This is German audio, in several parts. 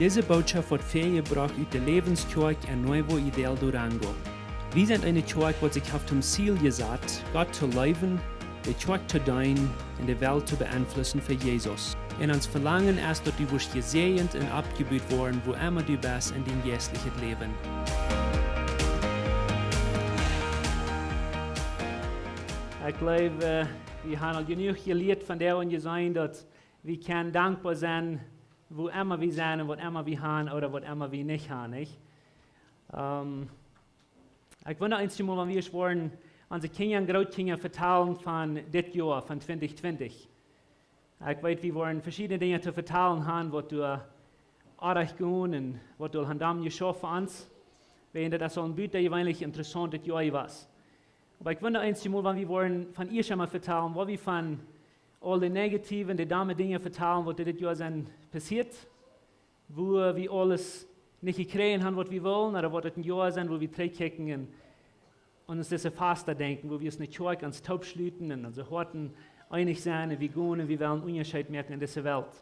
Diese Botschaft wird vorgebracht aus der Läwens Kjoakj in Nuevo Ideal Durango. Wir sind eine Kjoakj, die sich auf dem Ziel gesagt, Gott zu leben, die Kjoakj zu dienen und die Welt zu beeinflussen für Jesus. Und uns Verlangen ist, dass du wirst gesegnet und abgeblüht worden, wo immer du bist in dein geistliches Leben. Ich glaube, wir haben genug gelernt von der und gesehen, dass wir können dankbar sein, wo immer wir sind und was immer wir haben oder was immer wir nicht haben. Nicht? Ich wundere eins mal, wenn wir wollen, unsere Kinder und Großkinder vertellen von diesem Jahr, von 2020. Ich weiß, wir wollen verschiedene Dinge zu vertellen haben, was du artig gehen und was du an dem geschafft hast. Wenn das so ein Bild, der eigentlich interessant das Jahr war. Aber ich wundere eins mal, wenn wir wollen von ihr schon mal vertellen, wo wir von all die negativen, die dummen Dinge vertellen, was das Jahr sind passiert, wo wir alles nicht gekriegt haben, was wir wollen, oder was das ein Jahr sind, wo wir zurückkicken und uns diese Faster denken, wo wir es nicht Kjoakj ans Taub schließen und unsere Horten einig sein, und wir gehen und wir wollen Unterschied merken in dieser Welt.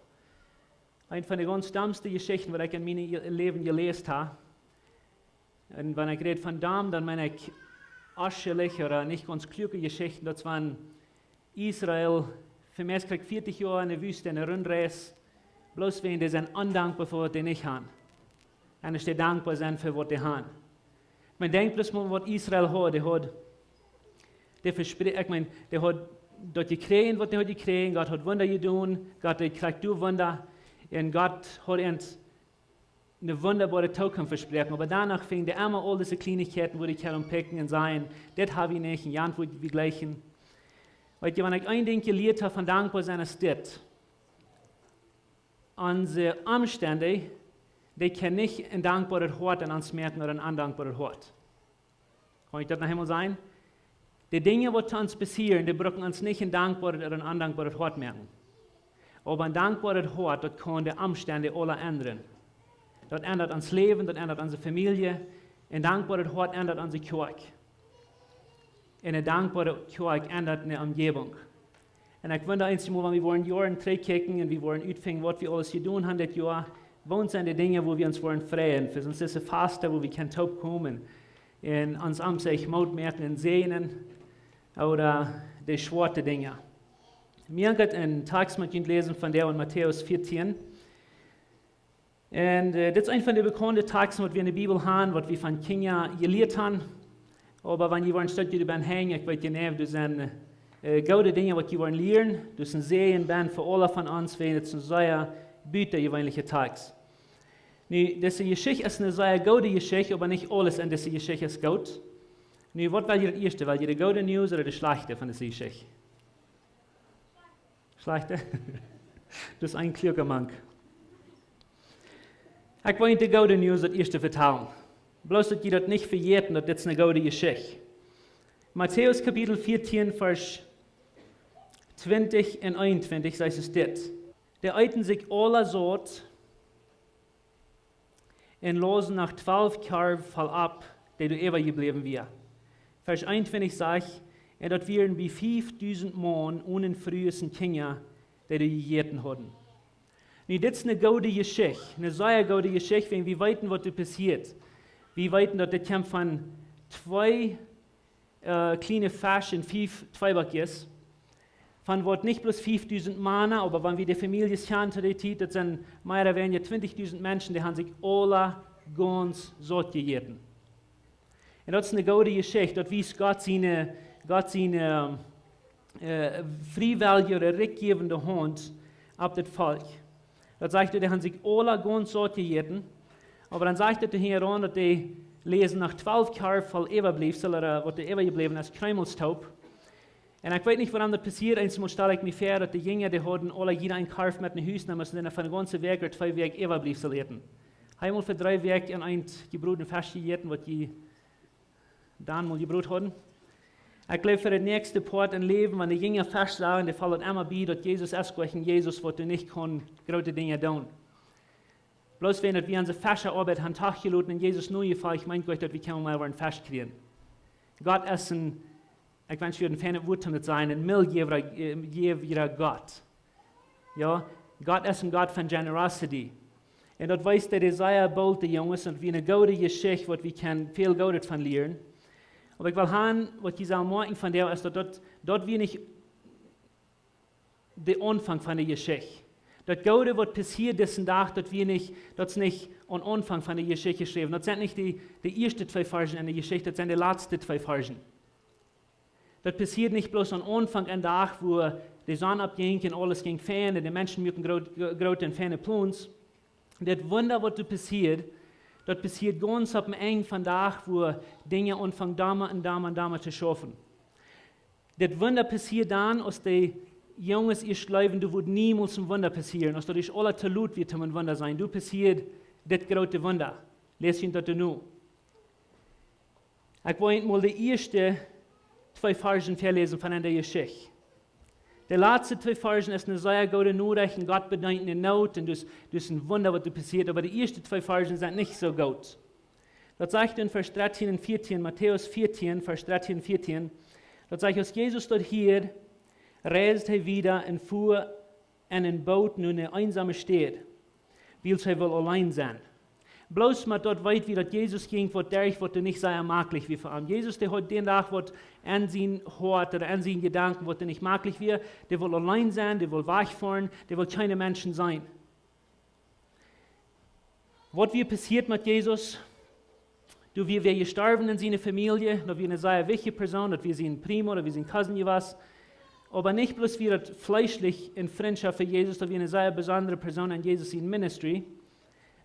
Eine von den ganz dümmsten Geschichten, die ich in meinem Leben gelesen habe, und wenn ich rede von dumm, dann meine ich ascheliche oder nicht ganz kluge Geschichten, das waren Israel, für mich 40 Jahre in der Wüste, in der Rundreise, bloß wegen die sind undankbar für was die nicht haben. Und ich dankbar sein für was die haben. Man denkt bloß mal, was Israel hat, der hat dort gekriegt, was die hat gekriegt, Gott hat Wunder getan, Gott kriegt du Wunder, und Gott hat uns eine wunderbare Zukunft versprechen. Aber danach fing der immer all diese Kleinigkeiten, wo die herumpicken und sagen, das habe ich nicht, und ja, wo wir gleichen. Weil wenn ich ein Ding gelernt habe von dankbar sein, ist das. Unsere Umstände, die können nicht ein dankbares Hort an uns merken oder ein undankbares Hort. Kann ich das noch einmal sagen? Die Dinge, die uns passieren, die brauchen uns nicht ein dankbares oder ein undankbares Hort merken. Aber ein dankbares Hort, das kann die Umstände alle ändern. Das ändert unser Leben, das ändert unsere Familie. Ein dankbares Hort ändert unsere Kjoakj. Eine dankbare Kjoakj ändert eine Umgebung. Und ich wundere eins mal, wenn wir wollen Jahren zurückkicken und wir wollen ausfinden, was wir alles getan haben das Jahr, wo sind die Dinge, wo wir uns wollen freuen, für uns diese Faste, wo wir kein Taub kommen, und uns am sich Mut merken und sehnen, oder die schwarzen Dinge. Wir haben einen Text mit lesen von der in Matthäus 14. Und das ist ein von den bekannten Texten, was wir in der Bibel haben, was wir von Kindern gelehrt haben. Aber wenn ihr ein Stück darüber hängen, ich weiß genau, das sind gute Dinge, was ihr wollen lernen. Das sind Sehen, für alle von uns, wenn es ein sehr Büter gewöhnlicher Text. Diese Geschichte ist eine sehr gute Geschichte, aber nicht alles in dieser Geschichte ist gut. Was war ihr das Erste? War ihr die gute News oder die schlechte von dieser Geschichte? Schlechte? Das ist ein kluger Mann. Ich wollte die gute News das Erste vertellen. Bloß, dass ihr das nicht vergessen, dass das eine gute Geschichte. Matthäus Kapitel 14, Vers 20 und 21 sagt es das. Der eiten sich alle Sort und losen nach 12 Jahren voll ab, der du ewig geblieben wir. Vers 21 sagt, und dort wären wie 5000 Mann ohne frühesten Kinder, die du gegeten hatten. Das ist eine gute Geschichte, eine sehr gute Geschichte, wenn wir wissen, was da passiert. Wir wissen, dass das kommt von 2 kleine Fisch und 5 Zweibackjes. Von was nicht bloß 5000 Männer, aber wenn wir die Familie schauen zu der Zeit, das sind mehr oder weniger 20.000 Menschen, die haben sich alle ganz satt gegeben. Und das ist eine gute Geschichte, dort wies Gott seine freiwillige oder rückgebende Hand auf das Volk. Das sagt er, die haben sich alle ganz satt gegeben, aber dann sagt er hier an, dass die lesen nach 12 Jahren voll Überbleibsel, oder was der übergeblieben ist, Krümelstaub. Und ich weiß nicht, warum das passiert. Einmal stelle ich mir vor, dass die Jünger, die hatten alle jeder einen Karf mit einem Haus nehmen müssen, und von der ganzen Weg oder 2 Wege Überbleibsel hätten. Einmal für 3 Wege in ein gebrüten Fisch gegeben, was die dann mal gebrüht hatten. Ich glaube, für den nächsten Part im Leben, wenn die Jünger Fisch sagen, die fallen immer bei, dass Jesus ist gleich Jesus, was du nicht kann, große Dinge tun. Bloß wenn wir unsere Fischarbeit an den Tag geladen und Jesus neu gefallen, ich meine Gott, dass wir mal einen Fisch kriegen. Gott ist ein, ich weiß nicht, wie ein Wort damit sein, ein millgeber Gott. Ja, Gott ist ein Gott von Generosity. En dat wijst dat Isaiah bald de jongens, en wie een goede geschichte, wat we kan veel goud van leren. Maar ik wil gaan, wat je zal maken van jou, is dat we niet de aanvang van de geschichte. Dat goede wat passiert deze dag, dat is niet aan Anfang van de Geschichte geschreven. Dat zijn niet de eerste 2 Versen in de Geschichte, dat zijn de laatste 2 Versen. Dat passiert nicht bloß am Anfang ein Tag, wo die Sonne abging und alles ging fern und die Menschen möchten große und ferne Plans. Das Wunder, was das passiert ganz ab dem Ende von Tag, wo Dinge anfangen, damals zu schaffen. Das Wunder passiert dann, als die Jungs ihr Leben, du wird niemals ein Wunder passieren, als du dich alle zu laut wird, um ein Wunder sein. Du passiert das große Wunder. Lest ihn dort nur. Ich wollte mal die erste 2 Versen verlesen von der Geschichte. Die letzten 2 Versen ist eine sehr gute Nachricht und Gott bedankt eine Not und das ist ein Wunder, was passiert, aber die ersten 2 Versen sind nicht so gut. Das sagt in Vers 13 und 14, Matthäus 14, Vers 13 und 14, das sagt, als Jesus dort hier, reiste er wieder und fuhr in ein Boot in eine einsame Stadt, weil er wohl allein sein. Bloß mal dort weit, wie das Jesus ging, wird nicht sehr maglich wie für ihn. Jesus, der hat den Tag, was an sein Hort oder an seinen Gedanken, wird nicht maglich wie, der will allein sein, der will wegfahren, der will keine Menschen sein. Was wird passiert mit Jesus? Du, wir gestorben in seiner Familie, da wir eine sehr wichtige Person, dass wir sind Primo oder wir sind Cousin was. Aber nicht bloß wir fleischlich in Freundschaft für Jesus, da wir eine sehr besondere Person an Jesus in Ministry.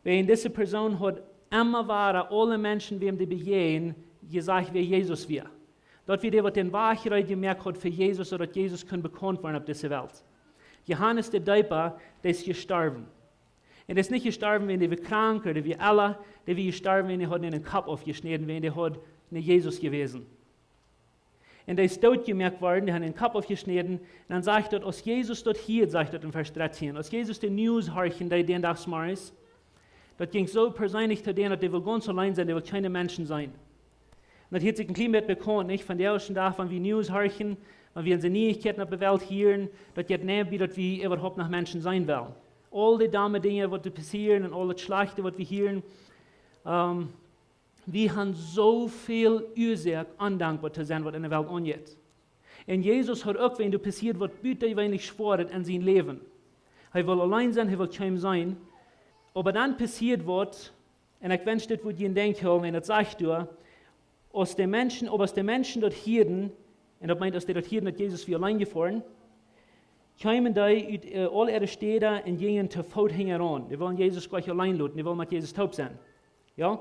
Weil diese Person hat immer wahre, alle Menschen, wem die begehen, gesagt, wer Jesus wir. Dort wird er den Wahrheit gemerkt hat für Jesus, oder dass Jesus kann bekannt werden auf dieser Welt. Johannes der Täufer, der ist gestorben. Und er ist nicht gestorben, wenn er war krank oder wie alle, der ist gestorben, wenn er hat einen Kopf aufgeschnitten, wenn er hat nicht Jesus gewesen. Und er ist tot gemerkt worden, der hat den Kopf aufgeschnitten, und dann sagt er, als Jesus dort hier, sagt er in Vers 13, als Jesus den News horchen, der den Tag morgens, das ging so persönlich zu denen, dass der will ganz allein sein, der will keine Menschen sein. Und das hat sich ein klein bisschen bekannt, nicht? Von der ersten Tag, wenn wir News horchen, wenn wir unsere Neuigkeiten auf der Welt hören, das geht näher, wie dass wir überhaupt nach Menschen sein wollen. All die dummen Dinge, die passieren, und all das Schlechte, was wir hören, wir haben so viel Ursache, undankbar zu sein, was in der Welt angeht. Und Jesus hat auch, wenn das passiert, was bitte wenig schworet in sein Leben. Er will allein sein, er will kein sein. Aber dann passiert was, und ich wünsche, das würde ich denken, wenn das sagt du, als die Menschen dort hirden, und das meint, dass die dort hirden, hat Jesus wie allein gefahren, kamen die all ihre Städte und gingen zu Fuß heran. Die wollen Jesus gleich allein lassen, die wollen mit Jesus taub sein. Ja?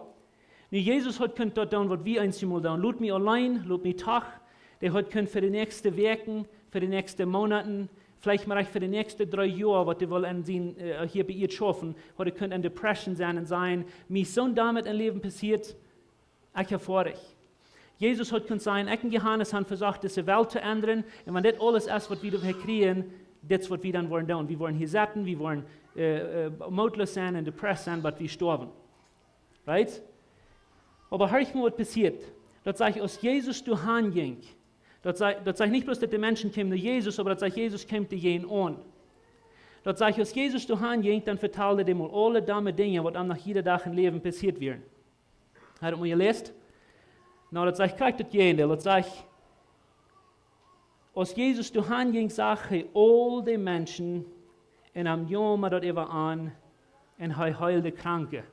Nu, Jesus hat könnt dort tun, was wir einmal tun. Lut mich allein, lut mich Tag. Der hat könnt für die nächsten Wochen, für die nächsten Monaten, vielleicht mal für die nächsten 3 Jahre, was die wollen hier bei ihr schaffen, hat er könnt eine Depression sein und sein, mir so damit ein Leben passiert, ich erfahre ich. Jesus hat könnt sein, ich und Johannes haben versucht, diese Welt zu ändern, und wenn das alles ist, was wir hier kriegen, das ist, was wir dann wollen tun. Wir wollen hier sitzen, wir wollen mutlos sein und depressed sein, aber wir sterben. Right? Aber hör ich mal, was passiert. Das sage ich, als Jesus durch ging. Das sage ich nicht bloß, dass die Menschen kämen zu Jesus, aber das sage ich, Jesus käme zu jenen an. Das sage ich, als Jesus durch ging, dann verteilt er dem mal alle dumme Dinge, was am nach jeder Tag im Leben passiert werden. Hat ihr gelesen? Na, das sage ich, kriegt das jene. Das sage ich, als Jesus durch ging, sage ich, all die Menschen in am Jammer dort über an, und er heilte Kranke.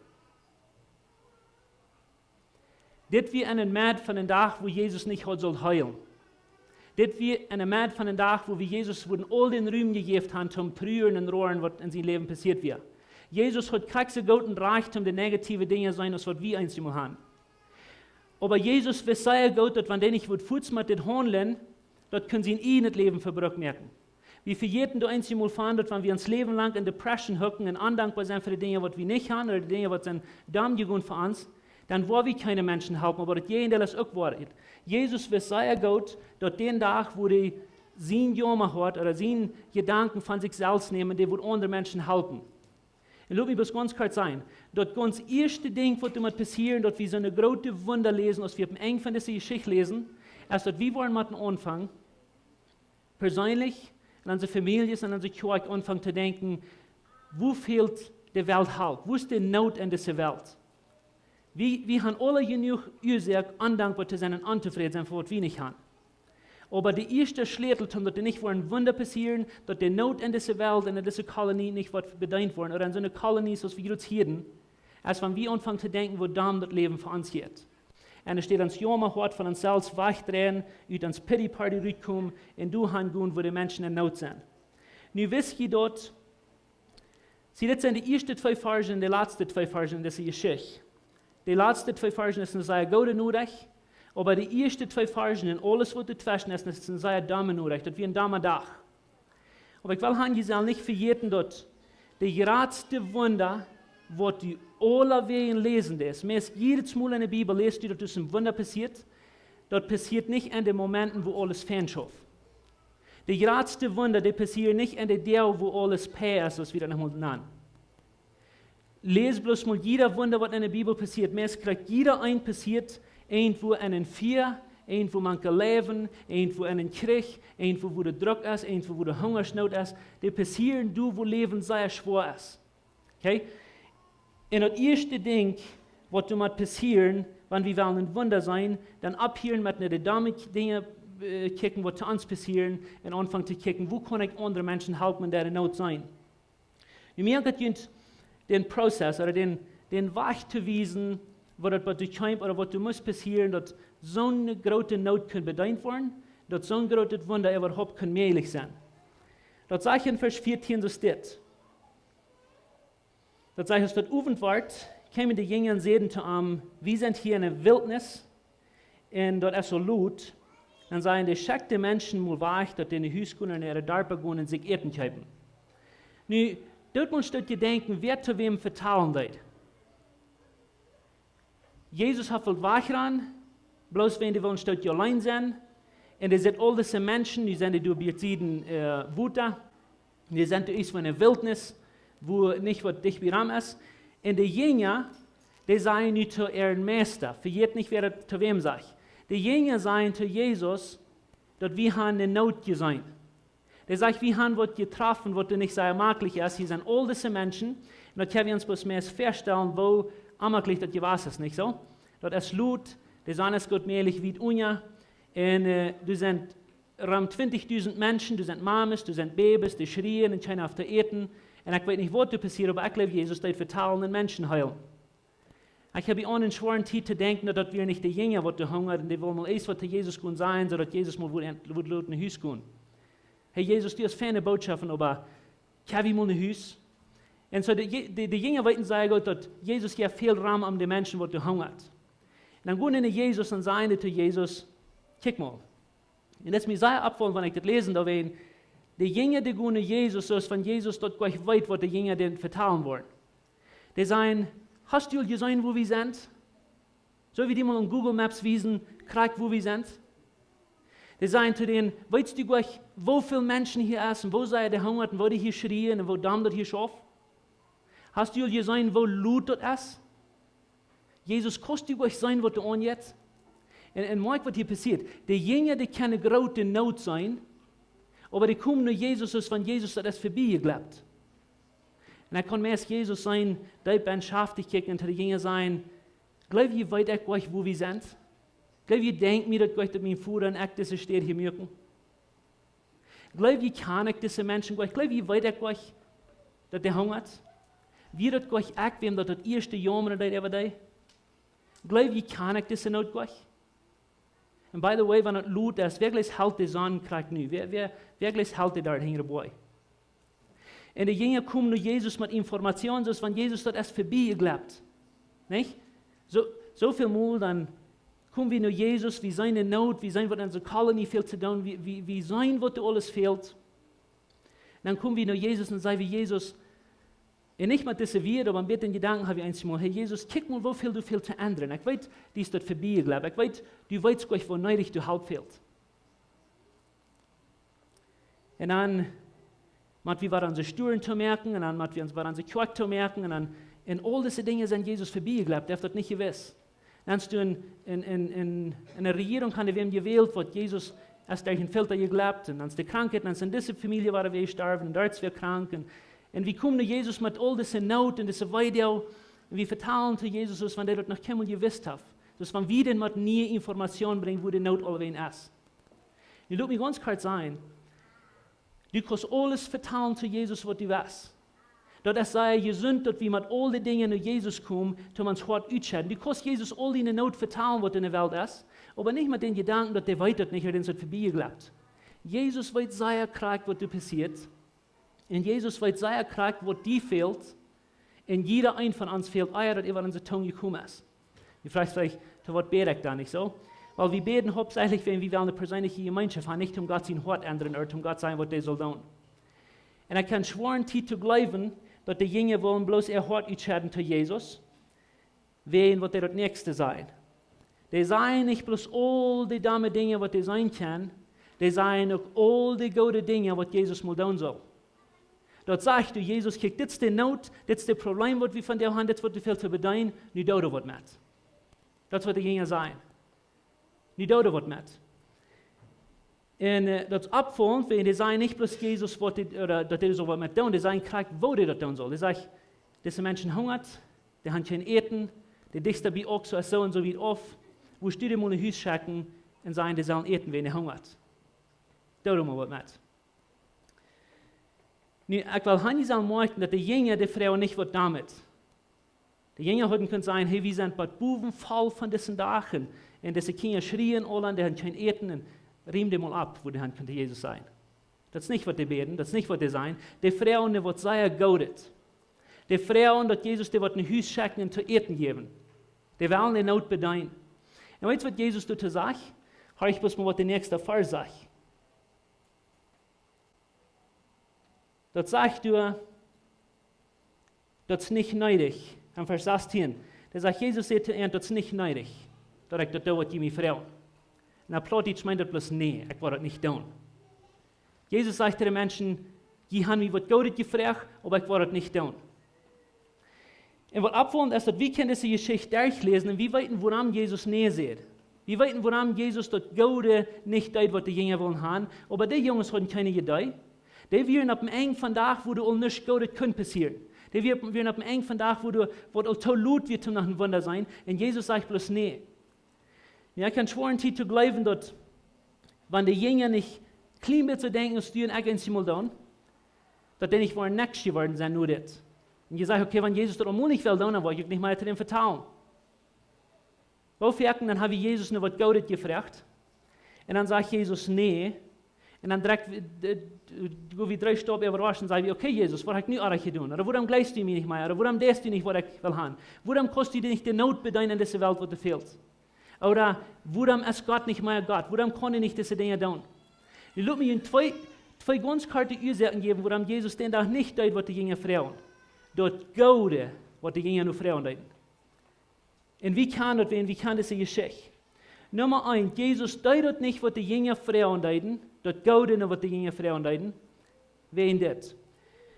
Das wird ein Mad von dem Tag, wo Jesus nicht heute soll heilen. Das wird ein Mad von dem Tag, wo wir Jesus all den Ruhm gegeben haben, zum Prüfen und Rohren, was in seinem Leben passiert wird. Jesus hat kein so guten Reichtum, die negative Dinge sein, als was wir einmal haben. Aber Jesus weiß sehr gut, dass wenn der nicht Fuß mit dem handeln, das können sie in das Leben merken. Wie für jeden einmal fahren, dass wenn wir uns Leben lang in Depression hocken und undankbar sein für die Dinge, was wir nicht haben, oder die Dinge, was sind dumm geworden für uns, dann wollen wir keine Menschen helfen, aber das das auch wahr ist. Jesus weiß sehr gut, dass den Tag, wo die sein Jammer hat, oder sein Gedanken von sich selbst nehmen, der wird andere Menschen helfen. Und lass mich das ganz kurz sein. Das ganz erste Ding, was damit passieren, dass wir so eine große Wunder lesen, als wir am Ende von dieser Geschichte lesen, ist, dass wir wollen mit dem Anfang, persönlich, in unsere Familie, in unsere Kjoakj anfangen zu denken, wo fehlt die Welt halt? Wo ist die Not in dieser Welt? Wir haben alle genug Ursache, undankbar zu sein und unzufrieden sein, für was wir nicht haben. Aber die erste Schlüssel, dass nicht ein Wunder passieren, dass die Not in dieser Welt, in dieser Kolonie nicht wird bedient worden, oder in so einer Kolonie, so wie wir jetzt hier, als wenn wir anfangen zu denken, wo dann das Leben für uns geht. Und es steht uns jammer hart von uns selbst wegdrehen, ut uns Pity Party rückkommen, und du hingehen, wo die Menschen in Not sind. Nu wisst ihr dort, das sind die ersten 2 Versen und die letzten 2 Versen in dieser Geschichte. Die letzten 2 Versen ist sehr gut nötig, aber die ersten 2 Versen und alles, was dazwischen ist sehr dumm nötig, das wie ein dummer Dach. Aber ich will Ihnen nicht vergessen, dass die größte Wunder, was du alle Wegen lesen ist, jedes Mal in der Bibel lest du, dass ein Wunder passiert, das passiert nicht in den Momenten, wo alles fernschafft. Die größte Wunder, die passieren nicht in der Dell, wo alles Pär ist, was wir dann nochmal nennen. Les bloß mal jeder Wunder, was in der Bibel passiert. Meist kriegt jeder ein passiert, irgendwo in einem Vier, irgendwo man kann leben, irgendwo in einem Krieg, irgendwo wo der Druck ist, irgendwo wo der Hungersnot ist. Die passieren, wo Leben sehr schwer ist. Okay? Und das erste Ding, was du mal passieren, wenn wir wollen ein Wunder sein, dann abhören mit den dummen Dingen, kicken, was zu uns passieren, und anfangen zu kicken, wo kann ich andere Menschen helfen, in der Not sein. Und mir geht den Prozess oder den Weg zu wiesen, was du kannst oder was du musst passieren, dass so eine große Not kann bedient werden, dass so ein großes Wunder überhaupt kann möglich sein. Das sage ich in Vers 14 so steht. Das sage ich, dass Uvenwart kämen die Jünger und sehen zu ihm, wir sind hier in der Wildnis, und dort ist so laut, dann sagen die schickte Menschen mal weg, dass die in die Hüse gehen und ihre Dörfer gehen und sich Eten kaufen. Nu, dort musst du dir denken, wer zu wem vertrauen wird. Jesus hat viel weggerannt, bloß wenn die wollen, dort allein sind. Und es sind all diese Menschen, die sind durch die Wuta, die sind durch von der Wildnis, wo nicht was dicht wie Ram ist. Und die Jünger, die sagen nicht zu ihrem Meister, vergeht nicht, wer das zu wem sagt. Die Jünger sagen zu Jesus, dass wir haben eine Not gesehen. Die sagen, wir haben was getroffen, was nicht sehr möglich ist. Hier sind all diese Menschen. Und da können wir uns bloß mehr feststellen, wo möglich das gewesen ist, nicht so? Das ist Lut, die sind es gut möglich wie Unja. Und du sind rund 20.000 Menschen, du sind Mames, du sind Babys, die schrien und scheinen auf der Eten. Und ich weiß nicht, was da passiert, aber ich glaube, Jesus wird vertalen und Menschen heilen. Ich habe auch einen schweren Zeit zu denken, dass wir nicht die Jünger, die hungern, und die wollen mal erst, was Jesus gehen sein, so dass Jesus mal in ein Haus gehen. Hey Jesus, du hast feine Botschaften, aber kann wir mal ein Haus? Und so die Jünger wollten sagen, dass Jesus ja viel Raum an die Menschen, die hungern. Und dann gehen in Jesus und sagen zu Jesus, kick mal. Und das ist mir sehr abfallen, wenn ich das lesen da will. Die Jünger, die gehen in Jesus, so ist von Jesus dort gleich weit, was die Jünger denen vertrauen wollen. Die sagen, hast du gesehen, wo wir sind? So wie die mal on Google Maps wiesen, kriegt, wo wir sind. Die sagen zu denen, weißt du gleich, wo viele Menschen hier sind, wo sei der Hunger, wo die hier schrien und wo Damm dort hier schaffen? Hast du gesehen, wo Lut dort ist? Jesus, kannst du gleich sein, was du an jetzt? Und merk, was hier passiert. Die Jünger, die können große Not sein, aber die kommen nur Jesus, als wenn Jesus das vorbeigeglaubt. Und dann kann erst Jesus sein, der benschaftig kicken und die Jünger sein, glaub ihr weit ich gleich, wo wir sind? Glaub ihr denkt mir, dass gleich mein Bruder und ich diese steht hier merken? Glaub ihr kann ich diese Menschen gleich? Glaub ihr weit ich gleich, dass der hungert? Wie das gleich ich, wem das erste Jahr mit der Everday? Glaub ihr kann ich diese Not gleich? Und by the way, wenn das Lut ist, wirklich halt die Sonne kriegt nu. Wer wirklich halt die da hinten dabei? Und die Jünger kommen nur Jesus mit Informationen, so wenn Jesus das erst vorbeigeglaubt. Nicht? So viel Mal, dann kommen wir nur Jesus, wie seine Not, wie sein, was unsere Kolonie fehlt zu tun, wie sein, was alles fehlt. Dann kommen wir nur Jesus und sagen wie Jesus, und nicht mal diese wir, aber mit den Gedanken habe ich einmal, hey Jesus, guck mal, wo viel du viel zu ändern. Ich weiß, die ist dort vorbeigeglaubt. Ich weiß, du weißt gleich, wo neidig du halt fehlt. Und dann wir waren unsere Sturen zu merken, und dann wir waren unsere Kjoakj zu merken, und dann in all diese Dinge sind Jesus vorbeigeglaubt, der hat das nicht gewiss. Dann hast du in einer Regierung, haben wir gewählt, wo Jesus erst durch den Filter geglaubt, und dann ist die Krankheit, dann sind diese Familie waren wir gestorben, und dort ist wir krank, und Und wir kommen zu Jesus mit all dieser Not und dieser Weidel. Und wir vertalen zu Jesus, was der dort noch Himmel gewusst hat. Dus wenn wir den mit nie Informationen bringen, wo die Not allweil ist. Ich lass mich ganz klar sagen, du kannst alles vertalen zu Jesus, was du weißt. Dat es sei gesund, dass wir mit all den Dingen zu Jesus kommen, um uns hart ausschäden. Du kannst Jesus all die Not vertalen, was in der Welt ist, aber nicht mit den Gedanken, dass der weiter nicht, denn es hat vorbeigeglaubt. Jesus weiß sehr krank, was dir passiert. Und Jesus weiß sehr krank, was dir fehlt. Und jeder ein von uns fehlt eier, dass über unsere Zunge gekommen ist. Du fragst vielleicht, zu was bete ich da nicht so? Weil wir beten hauptsächlich, wenn wir eine persönliche Gemeinschaft haben, nicht um Gott sein Hort ändern, oder um Gott sein, was der soll tun. Und ich kann schwören, zu glauben, dass die Jünger wollen bloß ihr Hort entscheiden zu Jesus, wen was der das Nächste sein. Die seien nicht bloß all die dumme Dinge, was die sein können, die seien auch all die gute Dinge, was Jesus mal tun soll. Dort sagst du, Jesus, kijk, das ist die Not, das ist das Problem, was wir von dir haben, das wird viel zu bedeuten, nicht tun was mit. Das wird die Jünger sein. Nicht tun was mit. Und das abfallen, wenn die sagen nicht bloß Jesus, oder dass die so was mit tun, die sagen, wo die das tun soll. Die sagen, diese Menschen hungert, die haben kein Eten, die dichste bei auch so und so wie auf, wo steht mal in Haus schicken und sagen, die sollen eten, wenn die hungert. Tun mal was mit. Nu, ich will Hanni sagen möchten, dass die Jünger, die Frau nicht was damit. Die Jünger hätten können sagen, hey, wir sind bei Buben voll von diesen Dachen. Und diese Kinder schrien alle, die haben kein Eten, und riem die mal ab, wo die Hand könnte Jesus sein. Das ist nicht, was die beten, das ist nicht, was die sein. Die Frauen, die wird sehr gaudet. Die Frauen, dass Jesus, die wird ein Haus schicken und zu eten geben. Die wollen die Not bedeuten. Und weißt du, was Jesus dazu sagt? Hör ich bloß mal, was der nächste Vers sagt. Das sagt du, das ist nicht neidig. Im Vers 16, da sagt Jesus zu ihm, das ist nicht neidig, dass ich das tue, was meine Frau. Und er plötzlich meint das bloß, nee, ich will das nicht tun. Jesus sagt zu den Menschen, die haben mich was Gutes gefragt, aber ich will das nicht tun. Und was abwollen ist, dass wir können diese Geschichte durchlesen und wir wissen, woran Jesus näher sieht. Wir wissen, woran Jesus das Gute nicht tut, was die Jünger wollen haben, aber die Jungs haben keine Idee. Die werden auf dem Eng von Tag, wo du all nichts Gutes können passieren. Die werden auf dem Eng von Tag, wo all Tolut wird zum nach ein Wunder sein. Und Jesus sagt bloß, nee. Ja, ich kann schwören, zu glauben, dass, wenn die Jünger nicht klein wird zu denken, dass die ein eigenes Mal tun, dass die nicht wollen nichts geworden sein, nur das. Und ich sage, okay, wenn Jesus das auch nicht will, dann will ich nicht mehr zu dem vertrauen. Wofür dann habe ich Jesus noch was Gutes gefragt. Und dann sagt Jesus, nee. Und dann direkt, wo wir 3 Stopp überraschen, sagen wir, okay, Jesus, was habe ich nicht auch getan? Oder warum gleichst du mir nicht mehr? Oder warum lässt du nicht, was ich will haben? Warum kostet du dir nicht die Not bedeuten in dieser Welt, wo du fehlst? Oder warum ist Gott nicht mehr Gott? Warum kann er nicht diese Dinge tun? Ich lasse mir zwei ganz klare Ursachen geben, warum Jesus den Tag nicht tut, was die Jünger frauen. Dort Gute, was die Jünger nur frauen tun. Und wie kann das werden? Wie kann diese Geschichte? Nummer 1, Jesus tut nicht, was die Jünger frauen tun, dort Gute, was die Jünger frauen tun. Wen das?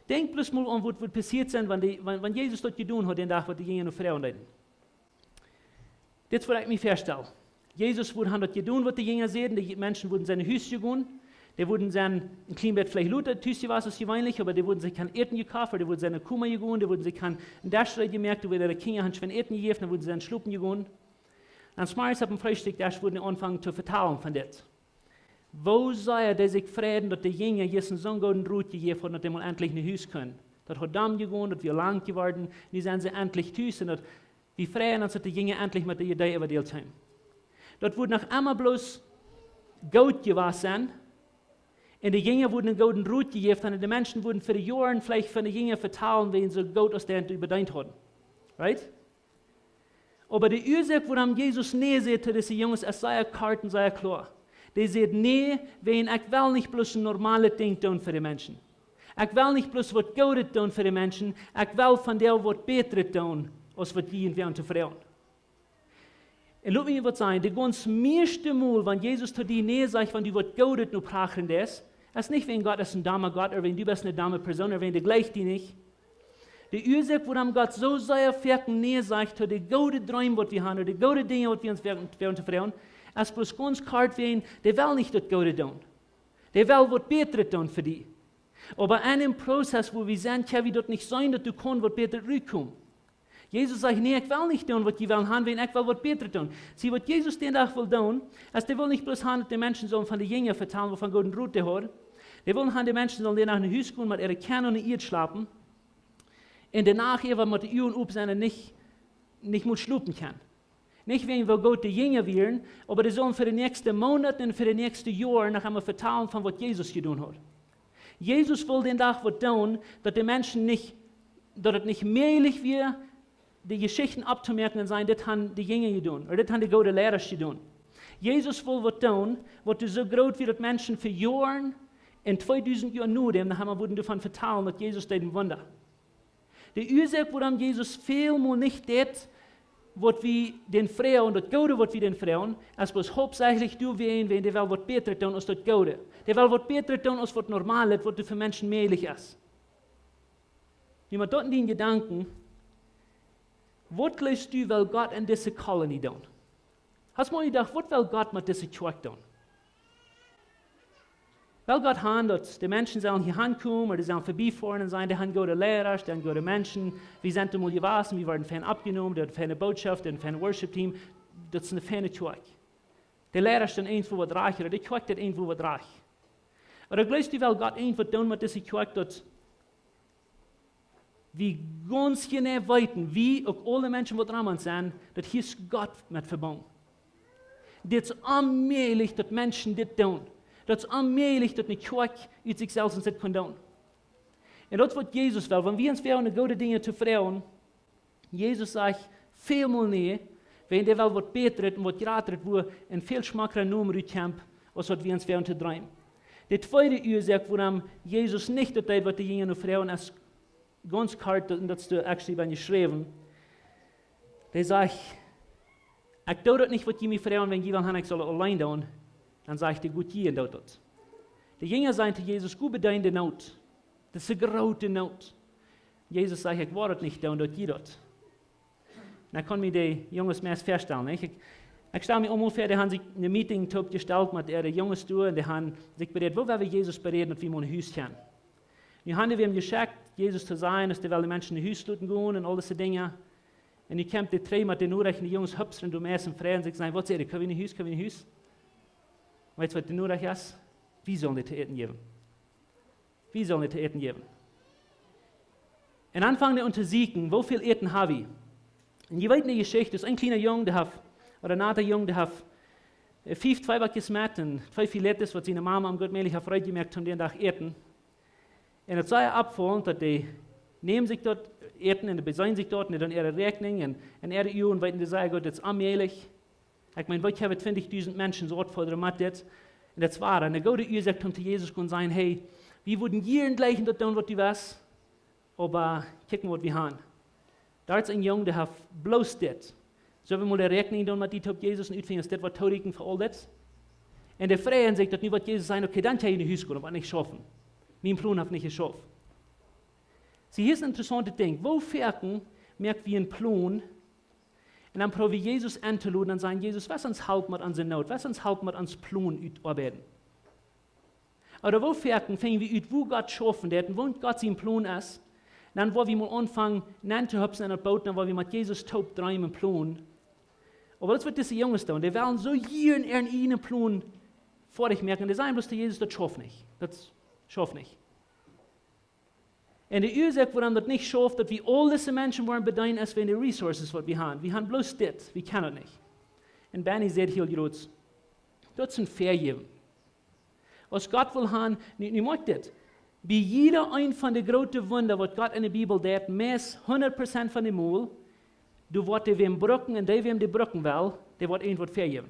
Denk bloß mal an, was passiert ist, wenn Jesus das getan hat, den Tag, was die Jünger nur frauen tun. Das würde ich mir feststellen. Jesus wurde das getan, was die Jünger sehen, die Menschen wurden seine Hüste gehen, die wurden sein ein Kleinbett vielleicht Luther, Tüste war es gewöhnlich, aber die wurden sich kein Eten gekauft, die wurden seine Kummer gegeben, die wurden sich kein Daschrei gemerkt, die wurden die Kinder haben schon Eten gegeben, dann wurden sie seinen Schluppen gegeben. Dann smarts auf dem Frühstück, da wurden sie anfangen zu vertalen von das. Wo sei der sich freuen, dass die Jünger jetzt einen so guten Rut gegeben haben, dass sie mal endlich in Haus können. Das hat dann gegeben, das wir lang geworden, die sind sie endlich Tüse, und wir freuen uns, dass die Jünger endlich mit der Idee überdeelt haben. Dort wurde noch einmal bloß Gold gewaschen, und die Jünger wurden einen guten Rut gegeben, und die Menschen wurden für die Jahre vielleicht von den Jüngern vertalen, wenn sie Gold aus der Hand überdient hatten. Right? Aber die Ursache, warum Jesus näher sieht, diese Jungs, ist sehr kalt und sehr klar. Die sieht, nee, wenn ich will nicht bloß ein normales Ding tun für die Menschen. Ich will nicht bloß was Gutes tun für die Menschen, ich will von der was Besseres tun, als was die und zu frauen. Und lass mich was sagen, das ganz meiste Mal, wenn Jesus zu dir näher sagt, wenn du was Gutes nur prachen ist nicht, wenn Gott ist ein dummer Gott, oder wenn du bist eine dumme Person, oder wenn du gleich die nicht. Die Ursache, warum Gott so sehr firken näher sagt, zu den guten Träumen, die wir haben, oder die guten Dinge, die wir uns werden zu frauen, ist bloß ganz klar, der will nicht das Gute tun. Der will was Besseres tun für dich. Aber in einem Prozess, wo wir sagen, ja, wie dort nicht sein, dass du kannst, was besser rückkommen. Jesus sagt, nee, ich will nicht tun, was die wollen haben, wenn ich will, was besser tun. Sieh, was Jesus den Tag will tun, ist, der will nicht bloß haben, dass die Menschen sollen von den Jüngern vertellen, wovon Gott ein Brot hat. Der will haben, die Menschen sollen nach einem Haus gehen, mit ihren Kindern in ihr schlafen. Und danach, weil mit den Uhren auf sind, nicht muss schlafen können. Nicht wegen, weil Gott die Jünger wären, aber die sollen für die nächsten Monate und für die nächsten Jahre nach einmal vertellen, von was Jesus getan hat. Jesus will den Tag was tun, dass die Menschen nicht, dass es nicht möglich wird, die Geschichten abzumerken und sagen, das haben die Jünger getan, oder das haben die guten Lehrer getan. Jesus will was tun, was so groß wird, dass Menschen für Jahre, in 2000 Jahren nur dem, nachher wurden davon vertellen, dass Jesus den Wunder. Die Ursache, warum Jesus vielmal nicht das, was wir den Frauen, das Gute, was wir den Frauen, als bloß hauptsächlich du wenn die will was besser tun als das Gute. Die will was besser tun als was normal ist, was für Menschen möglich ist. Niemand dort in den Gedanken, was glaubst du, will Gott in diese Kolonie tun? Hast du mal gedacht, was will Gott mit dieser Kjoakj tun? Will Gott haben, dass die Menschen sollen hier hinkommen oder die sollen vorbeifahren und sagen, die haben gute Lehrer, die haben gute Menschen, wir sind mal gewesen, wir werden fan abgenommen, die haben eine Botschaft, die haben ein Worship-Team, das ist eine feine Kjoakj. Die Lehrer sind irgendwo was reich, oder die Kjoakj ist irgendwo was reich. Oder glaubst du, will Gott irgendwas tun mit dieser Kjoakj, dass wir ganz genau weiten, wie auch alle Menschen, die dran sind, dass hier ist Gott mit verbunden. Das ist unmöglich, dass Menschen das tun. Das ist unmöglich, dass eine Kjoakj aus sich selbst nicht tun kann. Und das, was Jesus will, wenn wir uns werden, gute Dinge zu fragen, Jesus sagt vielmal nicht, wenn der will, was besser und was geraten wo ein viel schmackerer Nummer kommt, als was wir uns werden zu träumen. Die zweite Ursache, warum Jesus nicht das tut, was die Jünger und Frauen ist ganz kalt, und das du actually bei geschrieben. Der sagt, ich tue das nicht, was die mir fragen, wenn die wollen, ich soll allein tun. Dann sagt er, gut, hier tut das. Die Jünger sagen zu Jesus, gut bedeinde Not. Das ist eine große Not. Jesus sagt, ich war das nicht da und dort geht das. Dann kann mir die Jungs mehr feststellen. Ich stelle mir ungefähr, die haben sich eine Meeting gestellt mit ihren Jungs durch und die haben sich berät, wo wollen wir Jesus bereden und wie wir ein Haus können. Wir haben ihm geschickt, Jesus zu sein, dass die Menschen in die Haus gehen und all diese Dinge. Und ich kämpfe die drei mit den Nurrechten, die Jungs hüpfen und du mehr und fragen sich, was seht ihr, können wir in die Haus, können wir in die Haus? Weißt du, was die Nurrecht ist? Wie sollen die zu essen geben? Wie sollen die zu essen geben? Und anfangen die untersuchen, wie viel Essen habe ich? Und ihr wisst die Geschichte, das ist ein kleiner Junge, der hat, oder ein alter Junge, der hat 5 Zweibackjes gemacht und 2 Filettes, was seine Mama am Gottmählich hat Freude gemerkt, um den Tag essen. Und es sei abfallen, dass die nehmen sich dort, essen und beseien sich dort und dann ihre Rechnung und ihre Uhr und weiten die sagen, Gott, das ist allmählich. Ich meine, ich habe 20.000 Menschen so vor der Matte. Und das war dann. Der gute Uhr sagt zu Jesus und sagen, hey, wir würden jeden gleichen dort tun, was du weißt, aber gucken, was wir haben. Da ist ein Junge, der hat bloß das. So wir mal die Rechnung tun mit die Jesus und utfingen, das was Todigen für all das. Und der Freien sagt, dass nicht was Jesus sagt, okay, dann kann ich in die Hüs gehen, aber nicht schaffen. Mein Plan hat nicht geschafft. Sie, hier ist ein interessantes Ding. Wo merken wir einen Plan? Und dann probieren wir Jesus anzuladen und sagen, Jesus, was uns helpt mit unserer Not? Was uns helpt mit unserem Plan arbeiten? Oder wo fangen wir ut, wo Gott schaffen wird und wo Gott sein Plan ist? Und dann wollen wir mal anfangen, dann zu hüpfen in der Boot, dann wollen wir mit Jesus taub träumen und Plan. Aber das wird diese Jungs tun. Die werden so jeden ihren Plan vor dich merken. Die sagen bloß zu Jesus, das schafft nicht. Das schafft nicht. Und die Ursache, warum das nicht schafft, dass wir all diese Menschen wollen bedeuten, ist, wenn die Ressourcen, was wir haben. Wir haben bloß das, wir können das nicht. Und Benny sagt hier groß, das ist ein Vergeben. Was Gott will haben, nicht mag das. Bei jeder ein von den großen Wunder, was Gott in der Bibel tut, mehr als 100% von dem Mal, du wirst dir wem brücken und der wem die brücken will, der wird irgendwas vergeben.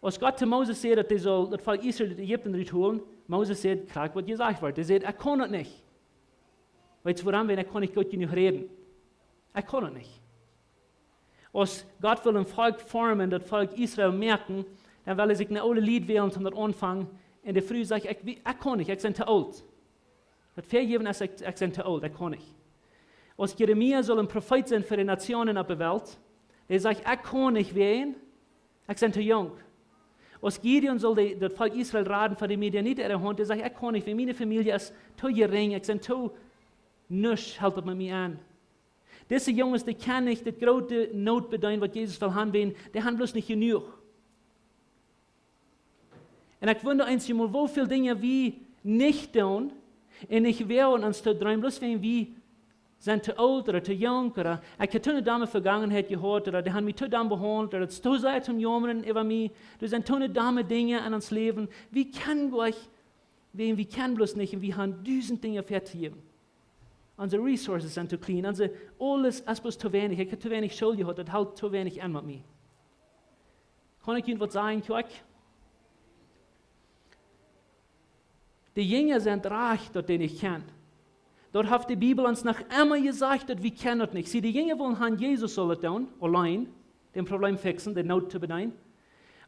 Als Gott zu Moses sagt, dass das Volk Israel die Ägypten holen, Moses sagt, krieg, was gesagt wird. Er sagt, ich kann das nicht. Weißt du, woran, wenn ich kann nicht gut genug reden? Ich kann das nicht. Als Gott will ein Volk formen, das Volk Israel merken, dann will er sich eine alte Lied wählen zum Anfang. In der Früh sage ich kann nicht, ich bin zu alt. Das Vergeben ist, ich bin zu alt, ich kann nicht. Als Jeremia soll ein Prophet sein für die Nationen auf der Welt, der sagt, ich kann nicht wehen, ich bin zu jung. Als Gideon soll das Volk Israel raten für die Midianiter erhören, der sagt, ich kann nicht, wenn meine Familie ist zu gering, ich bin zu nichts, hält man mich an. Diese Jungs, die kennen nicht das große Not bedeuten, was Jesus will haben, die haben bloß nicht genug. Und ich wundere einmal, wo viele Dinge wir nicht tun, und ich wäre uns zu träumen, bloß wenn wir sind zu alt oder zu jung, oder ich habe zu eine Dame Vergangenheit gehört, oder die haben mich zu dumm behandelt, oder zu sehr zum Jammern über mich, da sind zu eine Dame Dinge an uns Leben. Wir können euch, wir können bloß nicht, und wir haben 1000 Dinge fertig. Unsere Ressources sind zu klein, unser alles ist bloß zu wenig. Ich habe zu wenig Schuld gehabt, das hält zu wenig an mit mir. Kann ich Ihnen was sagen, Kjoakj? Die Jünger sind reich, dort den ich kenne. Dort hat die Bibel uns noch immer gesagt, dass wir kennen das nicht. Sie, die Jünger wollen haben, Jesus soll es tun, allein, den Problem fixen, den Not zu bedeuten.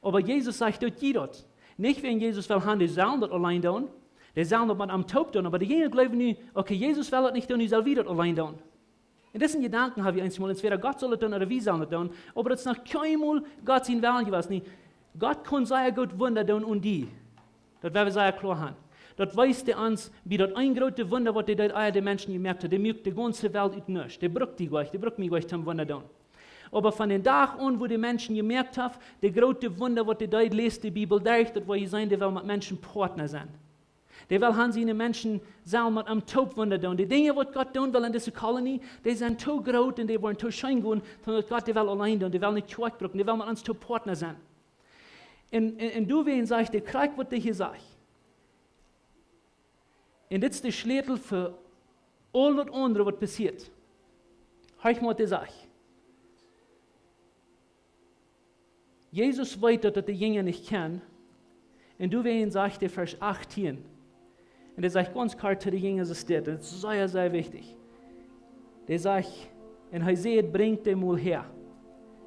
Aber Jesus sagt, dort geht das. Nicht, wenn Jesus will haben, die sollen das allein tun. Die sollen das am Taub tun. Aber die Jünger glauben nicht, okay, Jesus will das nicht tun, die soll wieder allein tun. Und diesen Gedanken habe ich einmal, entweder Gott soll es tun oder wir sollen es tun. Aber das ist noch keinmal Gott sein Willen gewesen. Gott kann sehr gut Wunder tun und die. Das werden wir sehr klar haben. Das weist uns, wie das ein großes Wunder, was die Menschen gemerkt haben. Die mögt die ganze Welt ut nicht. Die braucht mich gleich zum Wunder tun. Aber von den Tag an, wo die Menschen gemerkt haben, die große Wunder, was die Leute lesen, die Bibel durch, das will sein, die will mit Menschen Partner sein. Die will haben sie Menschen selber mit am Top Wunder tun. Die Dinge, was Gott tun will in dieser Kolonie, die sind zu groß und die wollen zu schein gehen, sondern Gott, die will allein tun, die will nicht zurückbringen, die will mit uns zu Partner sein. Und du, wen sagst, der Krieg, was dir hier sagt. Und das ist der Schlüssel für all das andere, was passiert. Hör ich mal, was ich sage. Jesus weiß, dass die Jünger nicht kennen. Und du, wen sagt, der Vers 18. Und er sagt ganz klar zu den Jüngern, das ist sehr, sehr wichtig. Der sagt, und er sagt, bringt den mal her.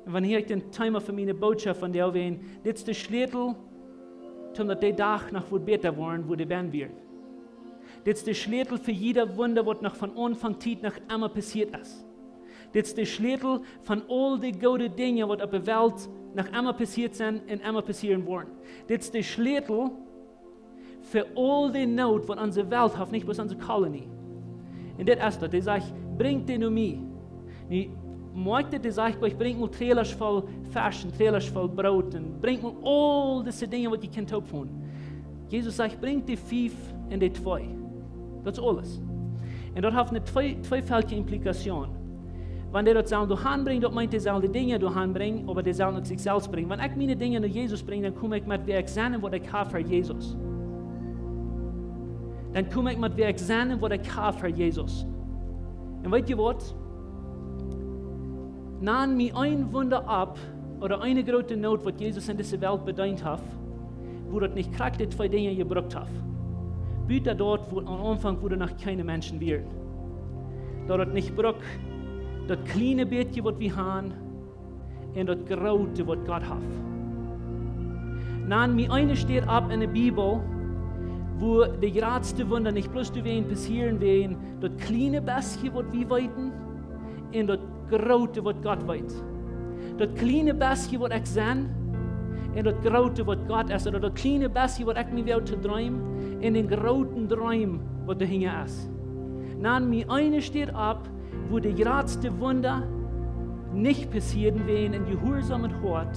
Und wenn ich den Timer für meine Botschaft von der wen, das ist der Schlüssel, damit die Tag noch wohl besser werden, wo die werden wird. Das ist der Schlüssel für jeder Wunder, was noch von Anfang Zeit noch immer passiert ist. Das ist der Schlüssel von all den guten Dingen, was auf der Welt noch immer passiert sind und immer passieren werden. Das ist der Schlüssel für all die Not, was unsere Welt hat, nicht bloß unsere Kolonie. Und das ist das. Der sagt, bringt den um mich. Möchte der sagt, ich bringt mal Trailers voll Flaschen, Trailers voll Brot und bringt mal all diese Dinge, was ich kann tun. Jesus sagt, bringt die 5 und die 2. Das ist alles. Und das hat eine zweifältige Implikation. Wenn die das sollen durch anbringen, das meint, die sollen die Dinge durch anbringen, aber die sollen auch sich selbst bringen. Wenn ich meine Dinge durch Jesus bringe, dann komme ich mit, wie ich sehen, was ich habe für Jesus. Dann komme ich mit, wie ich sehen, was ich habe für Jesus. Und weißt ihr was? Nahm mir ein Wunder ab, oder eine große Not, was Jesus in dieser Welt bedient hat, wo das nicht kriegt, die 2 Dinge gebraucht hat. Bitte dort, wo am Anfang wo noch keine Menschen wird. Da das nicht braucht, das kleine bisschen, was wir haben, und das große, was Gott hat. Nein, mir eine steht ab in der Bibel, wo die größte Wunder nicht bloß die wen passieren werden, das kleine bisschen, was wir weiten, und das große, was Gott weit. Das kleine bisschen, was ich sehe, und das große, was Gott ist, oder das kleine bisschen, was ich mir will zu träumen, in den großen Träumen, was dahinter ist. Nein, mir eine steht ab, wo die größte Wunder nicht passieren werden in gehorsamen Hort,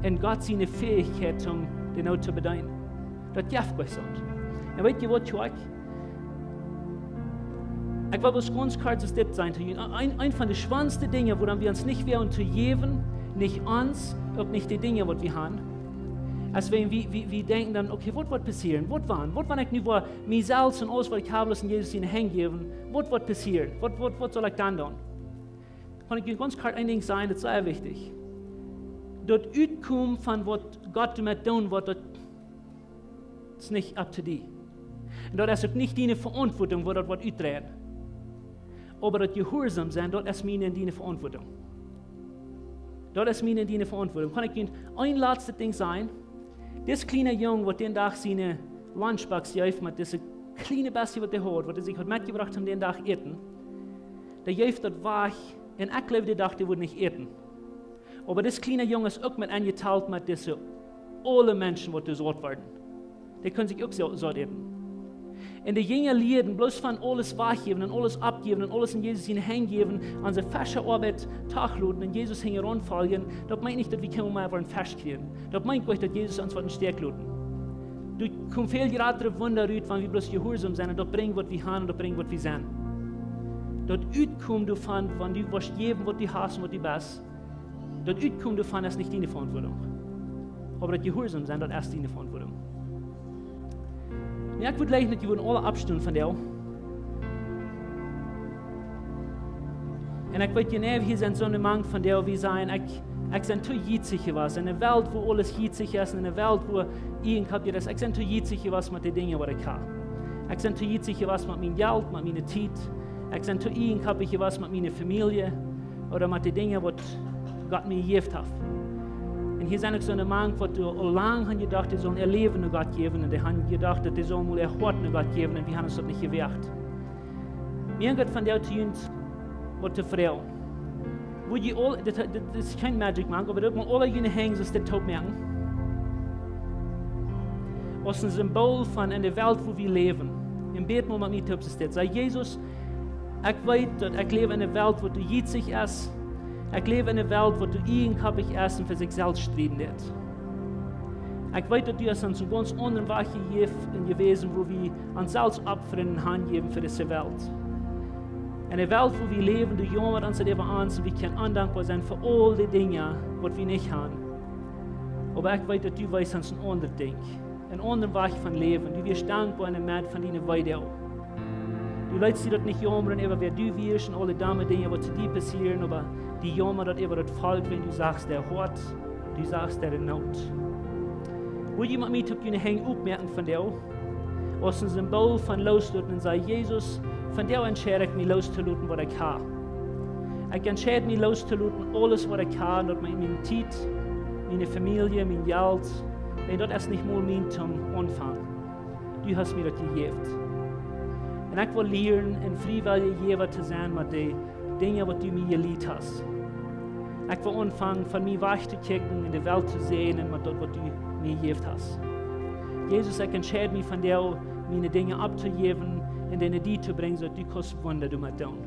und Gott seine Fähigkeit, um den Not zu bedeuten. Das darf Gott sein. Und weißt ihr was, Kjoakj? Ich will bloß ganz kurz das sein zu Ihnen. Ein von den schwansten Dingen, wo wir uns nicht werden zu geben, nicht uns, auch nicht die Dinge, die wir haben. Als wenn wir denken dann, okay, was wird passieren? Was wenn ich nur mir selbst und alles, was ich habe, in Jesus in die Hände geben? Was wird passieren? Was soll ich dann tun? Kann ich Ihnen ganz kurz ein Ding sagen, das ist sehr wichtig. Das Outcome von was Gott damit tun wird, das ist nicht up to dir. Und das ist auch nicht deine Verantwortung, wo das wird uittreten. Aber das Gehorsam sein, das ist meine und deine Verantwortung. Das ist meine und deine Verantwortung. Kann ich Ihnen ein letztes Ding sagen? Das kleine Junge, der den Tag seine Lunchbox geöffnet hat, das kleine bisschen, was er hat, was er sich hat mitgebracht hat, den Tag eten, der jäuft das wach, und ich glaube, der dachte, der würde nicht eten. Aber das kleine Junge ist auch mit angeteilt mit dieser alle Menschen, die so werden. Die können sich auch so reden. Und die Jünger lehren, bloß von alles wahrgeben und alles abgeben und alles in Jesus hineingeben, an seine fesche Arbeit tachluden und Jesus heranfolgen. Das meint nicht, dass wir können mal einen Fest kriegen. Das meint Gott, dass Jesus uns stärk luden. Du kommst viel gerade Wunder raus, wenn wir bloß gehorsam sind und das bringt, was wir haben und das bringt, was wir sind. Das Utkommen davon, wenn du was geben, was du hast und was du bist, das Utkommen davon ist nicht deine Verantwortung. Aber das Gehorsam sein, das ist deine Verantwortung. Ja, ich würde gleich nicht alle abstimmen von dir. Und ich weiß genau, hier sind so eine Menge von dir, wie sein, ich bin zu jitzig was. In einer Welt, wo alles jitzig ist, in einer Welt, wo ich habe das, ich bin zu jitzig was mit den Dingen, die ich habe. Ich bin zu jitzig was mit meinem Geld, mit meiner Zeit. Ich bin zu jitzig was mit meiner Familie oder mit den Dingen, die Gott mir gegeben hat. Und hier sind auch so eine Menge, die du lange haben gedacht, die sollen ihr Leben Gott geben und die haben gedacht, die sollen mal ihr Hort Gott geben und wir haben es dort nicht gewährt. Mir geht von der Tünt, was zu Frau. Wo die all, das ist kein Magic Mann, aber dort mal alle jene hängen, so ist der Tod merken. Was ein Symbol von einer Welt, wo wir leben. Im Bett muss man mit mir steht. Sei Jesus, ich weiß, dass ich lebe in einer Welt, wo du jitzig ist. Ich lebe in einer Welt, wo du irgendwas erst und für sich selbst streiten wird. Ich weiß, dass du es an so ganz anderen Wache gewesen, wo wir an selbst opfern und Hand geben für diese Welt. In einer Welt, wo wir leben, du jammert uns über uns und wir können undankbar sein für all die Dinge, die wir nicht haben. Aber ich weiß, dass du weißt, an so ein anderes Ding. Ein anderes Wache von Leben. Du wirst dankbar in der Mitte von deiner Weide. Du lässt dich dort nicht jammern über wer du wirst und alle dumme Dinge, die zu dir passieren, aber die jammern dort über das Volk, wenn du sagst, der Hort, du sagst, der Not. Wo jemand mit auf deine Hänge aufmerken von dir, was ein Symbol von loslöten und sagt, Jesus, von dir entscheide ich mich loszulöten, was ich habe. Ich entscheide mich loszulöten, alles, was ich habe, und meine Zeit, meine Familie, mein Geld, wenn das ist nicht mal mein zum Anfang. Du hast mir das gegeben. Und ich will lernen, ein freiwilliger Geber zu sein mit den Dingen, die du mir geliebt hast. Ich will anfangen, von mir wegzukicken, in die Welt zu sehen und mit dem, was du mir gegeben hast. Jesus, ich entscheide mich von dir, meine Dinge abzugeben und in die zu bringen, so dass du kannst Wunder mit tun.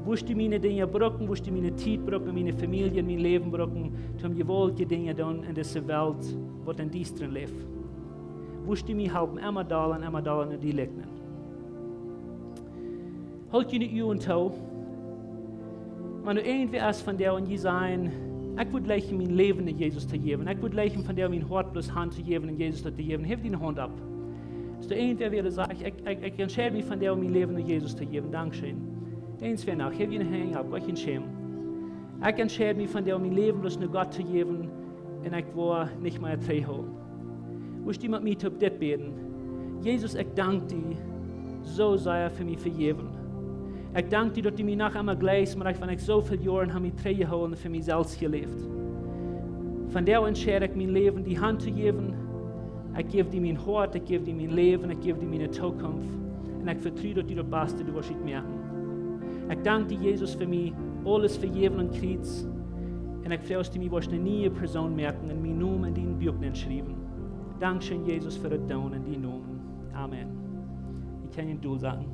Wo du meine Dinge brauchen, wo du meine Zeit brauchen, meine Familie, mein Leben brauchen, um gewollte Dinge tun in dieser Welt, was in dies drin lebt. Wo du mir helfen, immer da und die Legnen. Halt je nicht und Tau. Wenn du irgendwie erst von dir und je sein, ich würde leichen mein Leben in Jesus zu geben. Ich würde leichen von dir mein Hort bloß Hand zu geben in Jesus zu geben. Heb deine Hand ab. Dass du irgendwer wieder sagst, ich entscheide mich von dir, mein Leben in Jesus zu geben. Dankeschön. Eins wäre nach, heb deine Hand ab, Gott schämen. Ich entscheide mich von dir, mein Leben bloß nur Gott zu geben und ich will nicht mehr holen. Wo ich mit mir auf das beten? Jesus, ich danke dir, so sei für mich vergeben. Ich danke dir, dass du mich nachher einmal gleich, aber wenn ich so viele Jahre habe mich geholt und für mich selbst gelebt. Von der entscheide ich mein Leben, die Hand zu geben. Ich gebe dir mein Hort, ich gebe dir mein Leben, ich gebe dir meine Zukunft. Und ich vertraue, dass du das Beste du wirst merken. Ich danke dir, Jesus, für mich alles vergeben und Kreuz. Und ich freue mich, dass du mich eine neue Person merken und meinen Namen in deinen Büchern schreiben. Dankeschön, Jesus, für das Tun in deinen Namen. Amen. Ich kann Ihnen du sagen.